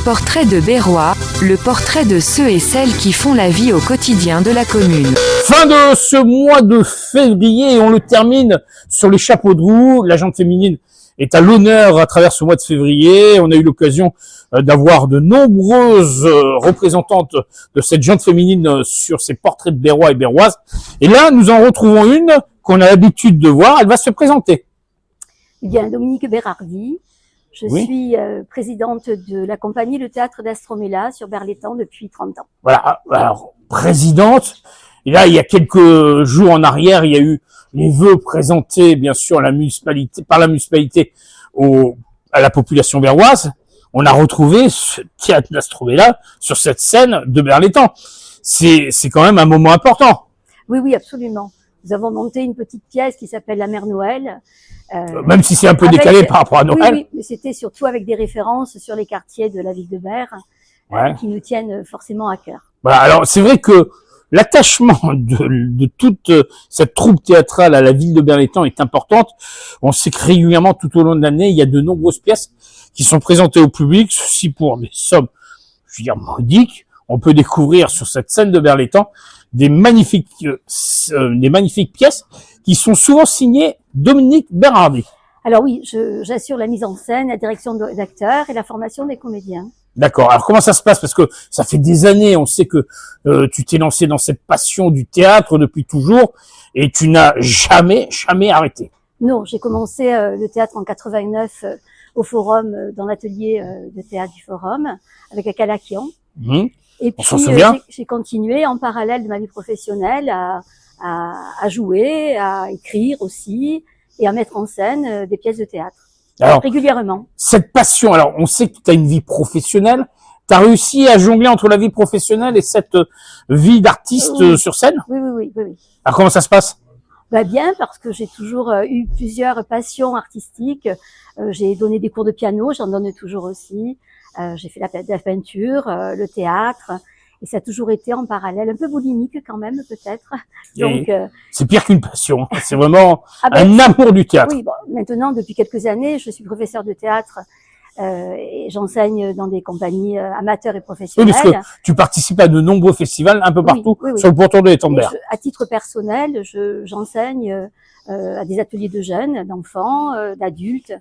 Portrait de Berrois, le portrait de ceux et celles qui font la vie au quotidien de la commune. Fin de ce mois de février et on le termine sur les chapeaux de roue. La jante féminine est à l'honneur à travers ce mois de février. On a eu l'occasion d'avoir de nombreuses représentantes de cette jante féminine sur ces portraits de Berrois et Berroises. Et là, nous en retrouvons une qu'on a l'habitude de voir. Elle va se présenter. Eh bien, Dominique Berardi. Je suis présidente de la compagnie Le Théâtre d'Astromela sur Berlétan depuis 30 ans. Voilà, alors, présidente. Et là, il y a quelques jours en arrière, il y a eu les vœux présentés, bien sûr, à la municipalité, par la municipalité à la population berroise. On a retrouvé ce théâtre d'Astromela sur cette scène de Berlétan. C'est quand même un moment important. Oui, oui, absolument. Nous avons monté une petite pièce qui s'appelle La Mère Noël. Même si c'est un peu décalé par rapport à Noël. Oui, mais c'était surtout avec des références sur les quartiers de la ville de Berre qui nous tiennent forcément à cœur. Voilà, alors c'est vrai que l'attachement de toute cette troupe théâtrale à la ville de Berlétan est importante. On sait que régulièrement, tout au long de l'année, il y a de nombreuses pièces qui sont présentées au public, ceci pour des sommes, je veux dire, modiques. On peut découvrir sur cette scène de Berlétan des magnifiques pièces qui sont souvent signées Dominique Berardi. Alors oui, j'assure la mise en scène, la direction d'acteurs et la formation des comédiens. D'accord. Alors comment ça se passe? Parce que ça fait des années, on sait que tu t'es lancé dans cette passion du théâtre depuis toujours et tu n'as jamais arrêté. Non, j'ai commencé le théâtre en 89 au Forum, dans l'atelier de théâtre du Forum, avec Akalakian. Et puis j'ai continué en parallèle de ma vie professionnelle à jouer, à écrire aussi et à mettre en scène des pièces de théâtre. Alors, régulièrement. Cette passion, alors on sait que tu as une vie professionnelle, tu as réussi à jongler entre la vie professionnelle et cette vie d'artiste sur scène? Oui. Alors comment ça se passe? Bah bien, parce que j'ai toujours eu plusieurs passions artistiques. J'ai donné des cours de piano, j'en donne toujours aussi. J'ai fait la peinture, le théâtre. Et ça a toujours été en parallèle, un peu boulimique quand même, peut-être. Donc, c'est pire qu'une passion. C'est vraiment un amour du théâtre. Oui, bon, maintenant, depuis quelques années, je suis professeure de théâtre et j'enseigne dans des compagnies amateurs et professionnelles. Oui, parce que tu participes à de nombreux festivals un peu partout sur le pourtour de l'étang de Berre. À titre personnel, j'enseigne à des ateliers de jeunes, d'enfants, d'adultes,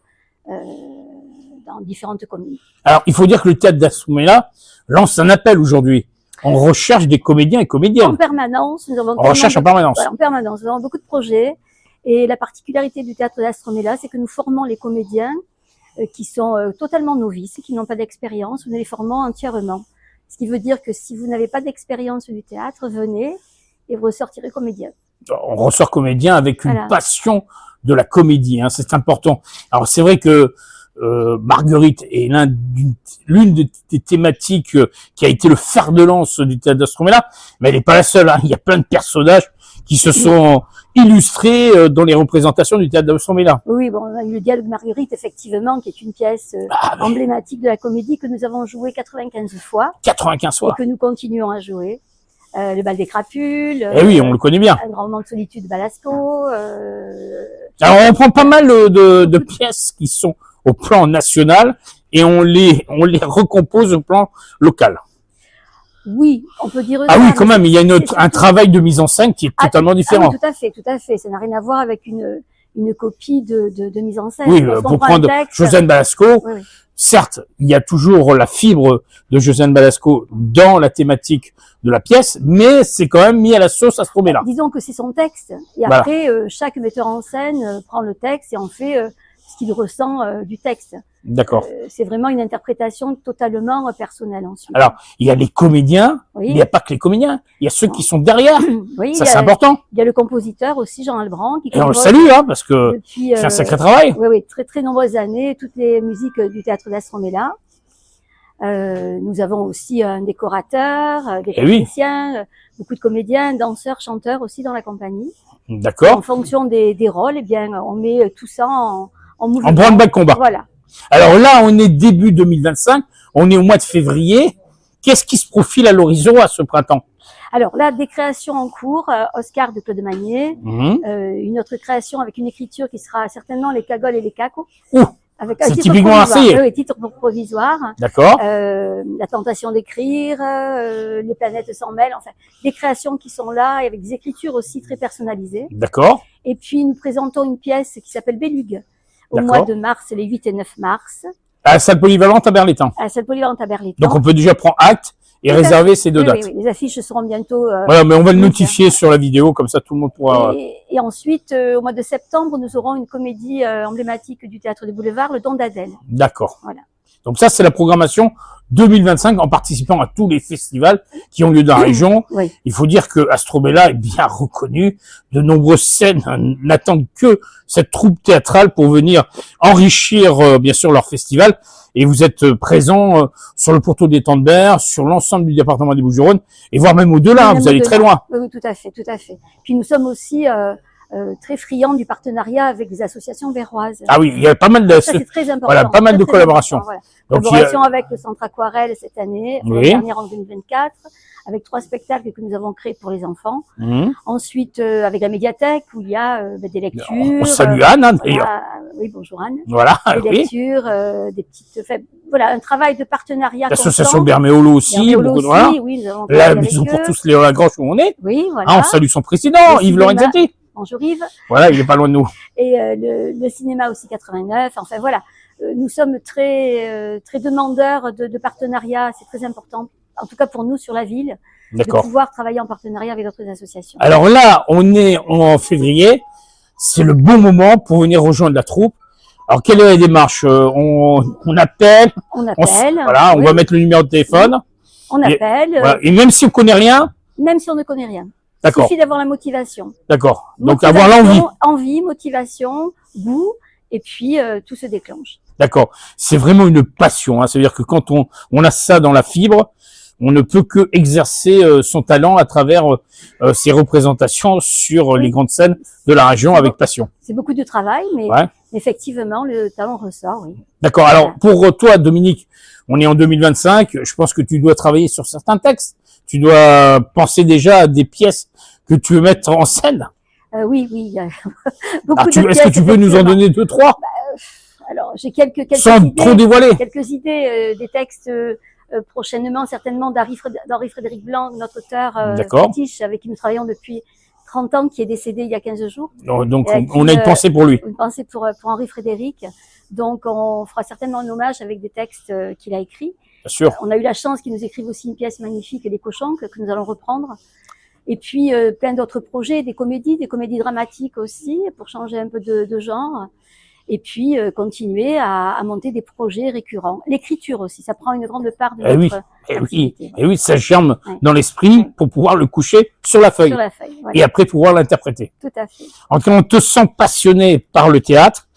dans différentes communes. Alors, il faut dire que le théâtre d'Astromela lance un appel aujourd'hui. On recherche des comédiens et comédiennes. En permanence. Nous avons en permanence. Voilà, en permanence. Nous avons beaucoup de projets. Et la particularité du théâtre d'Astromela, c'est que nous formons les comédiens qui sont totalement novices, qui n'ont pas d'expérience. Nous les formons entièrement. Ce qui veut dire que si vous n'avez pas d'expérience du théâtre, venez et vous ressortirez comédien. On ressort comédien avec une passion de la comédie. Hein, c'est important. Alors, c'est vrai que Marguerite est l'une des thématiques qui a été le fer de lance du théâtre d'Astromela, mais elle n'est pas la seule. Hein. Il y a plein de personnages qui se sont illustrés dans les représentations du théâtre d'Astromela. Oui, bon, on a eu le Dialogue Marguerite, effectivement, qui est une pièce emblématique de la comédie que nous avons jouée 95 fois. 95 fois. Et que nous continuons à jouer. Le Bal des Crapules. Eh oui, on le connaît bien. Un grand moment de solitude de Balasco. Alors, on prend pas mal de pièces qui sont au plan national et on les recompose au plan local. Oui, on peut dire ça. Ah oui, quand même, il y a un travail de mise en scène qui est totalement différent. Oui, tout à fait. Ça n'a rien à voir avec une copie de mise en scène. Oui, pour prendre Josiane Balasco, certes, il y a toujours la fibre de Josiane Balasco dans la thématique de la pièce, mais c'est quand même mis à la sauce Astromela. Disons que c'est son texte. Et après, chaque metteur en scène prend le texte et en fait ce qu'il ressent du texte. D'accord. C'est vraiment une interprétation totalement personnelle ensuite. Alors, il y a les comédiens, il n'y a pas que les comédiens, il y a ceux qui sont derrière. Oui, ça c'est important. Il y a le compositeur aussi, Jean Albrand. Et on le salue, hein, parce que c'est un sacré travail. Oui, très nombreuses années, toutes les musiques du théâtre d'Astromela. Nous avons aussi un décorateur, des techniciens, beaucoup de comédiens, danseurs, chanteurs aussi dans la compagnie. D'accord. En fonction des rôles, eh bien, on met tout ça en mouvement. En branle-bas de combat. Voilà. Alors là, on est début 2025, on est au mois de février. Qu'est-ce qui se profile à l'horizon à ce printemps? Alors là, des créations en cours, Oscar de Claude Magnier, une autre création avec une écriture qui sera certainement les cagoles et les cacos. C'est typiquement marseillais. Oui, titre provisoire. D'accord. La tentation d'écrire, les planètes s'en mêlent, enfin, des créations qui sont là, et avec des écritures aussi très personnalisées. D'accord. Et puis, nous présentons une pièce qui s'appelle Bélugue, au mois de mars, les 8 et 9 mars. À la salle polyvalente à Berlétan. À la salle polyvalente à Berlétan. Donc, on peut déjà prendre acte et réserver ces 2 dates. Oui, les affiches seront bientôt... voilà, mais on va le notifier sur la vidéo, comme ça tout le monde pourra... Et ensuite, au mois de septembre, nous aurons une comédie emblématique du Théâtre des Boulevards, Le Don d'Adèle. D'accord. Voilà. Donc ça, c'est la programmation 2025 en participant à tous les festivals qui ont lieu dans la région. Oui. Il faut dire que Astrobella est bien reconnu. De nombreuses scènes n'attendent que cette troupe théâtrale pour venir enrichir, bien sûr, leur festival. Et vous êtes présent sur le pourtour des Tendebert, sur l'ensemble du département des Bouches-du-Rhône, et voire même au-delà, vous allez très loin. Oui, tout à fait, tout à fait. Puis nous sommes aussi très friands du partenariat avec des associations berroises. Ah oui, il y a pas mal de, ça, c'est très important. Voilà, pas mal de collaborations. Voilà. Donc, collaboration avec le Centre Aquarelle cette année, la dernière en 2024, avec 3 spectacles que nous avons créés pour les enfants. Ensuite, avec la médiathèque où il y a des lectures. On salue Anne, d'ailleurs. Oui, bonjour Anne. Voilà. Des lectures, des petites, voilà, un travail de partenariat. L'association Berméolo aussi, beaucoup de voilà. Oui, nous avons la maison pour tous les Lagrange où on est. Oui, voilà. Ah, on salue son président, Yves Lorenzetti. Bonjour Yves. Voilà, il est pas loin de nous. Et le cinéma aussi 89. Enfin voilà, nous sommes très demandeurs de partenariats. C'est très important, en tout cas pour nous sur la ville, de pouvoir travailler en partenariat avec d'autres associations. Alors là, on est en février. C'est le bon moment pour venir rejoindre la troupe. Alors quelle est la démarche? On appelle. On appelle. Voilà, on va mettre le numéro de téléphone. On appelle. Voilà. Et même si on connaît rien. Même si on ne connaît rien. D'accord. Il suffit d'avoir la motivation. D'accord. Donc avoir l'envie. Envie, motivation, goût, et puis tout se déclenche. D'accord. C'est vraiment une passion. Hein. C'est-à-dire que quand on a ça dans la fibre, on ne peut que exercer son talent à travers ses représentations sur les grandes scènes de la région avec passion. C'est beaucoup de travail, mais effectivement, le talent ressort, oui. D'accord. Alors, pour toi, Dominique, on est en 2025. Je pense que tu dois travailler sur certains textes. Tu dois penser déjà à des pièces que tu veux mettre en scène. Oui, oui. Il y a beaucoup de pièces. Est-ce que tu peux nous en donner 2, 3? Alors, j'ai quelques sans idées, trop dévoiler. Quelques idées des textes prochainement, certainement, d'Henri Frédéric Blanc, notre auteur fétiche, avec qui nous travaillons depuis 30 ans, qui est décédé il y a 15 jours. Donc, on a une pensée pour lui. Une pensée pour Henri Frédéric. Donc, on fera certainement un hommage avec des textes qu'il a écrits. Bien sûr. On a eu la chance qu'il nous écrive aussi une pièce magnifique, Les Cochons, que nous allons reprendre. Et puis, plein d'autres projets, des comédies dramatiques aussi, pour changer un peu de genre. Et puis, continuer à monter des projets récurrents. L'écriture aussi, ça prend une grande part de notre activité. Et oui, ça germe dans l'esprit pour pouvoir le coucher sur la feuille. Voilà. Et après pouvoir l'interpréter. Tout à fait. En tout cas, on te sent passionné par le théâtre.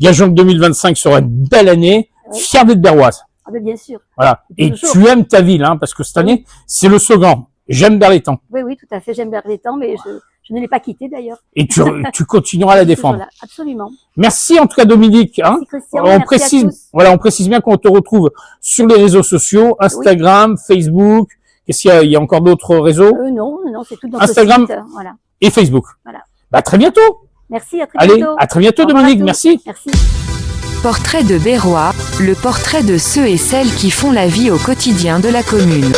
Gageons que 2025 sera une belle année. Fière d'être berroise. Ah ben bien sûr. Voilà. Et tu aimes ta ville, hein, parce que cette année, c'est le slogan. J'aime Berlétan. Oui, tout à fait. J'aime Berlétan, mais je ne l'ai pas quitté d'ailleurs. Et tu continueras à la défendre. Là, absolument. Merci en tout cas Dominique. Hein. Merci Christian. On précise bien qu'on te retrouve sur les réseaux sociaux, Instagram, Facebook. Qu'est-ce qu'il y a? Il y a encore d'autres réseaux? Non, c'est tout dans Instagram site, voilà. Et Facebook. Voilà. Bah, à très bientôt. Merci, à très bientôt. Allez, à très bientôt Dominique. Merci. Merci. Portrait de Berrois, le portrait de ceux et celles qui font la vie au quotidien de la commune.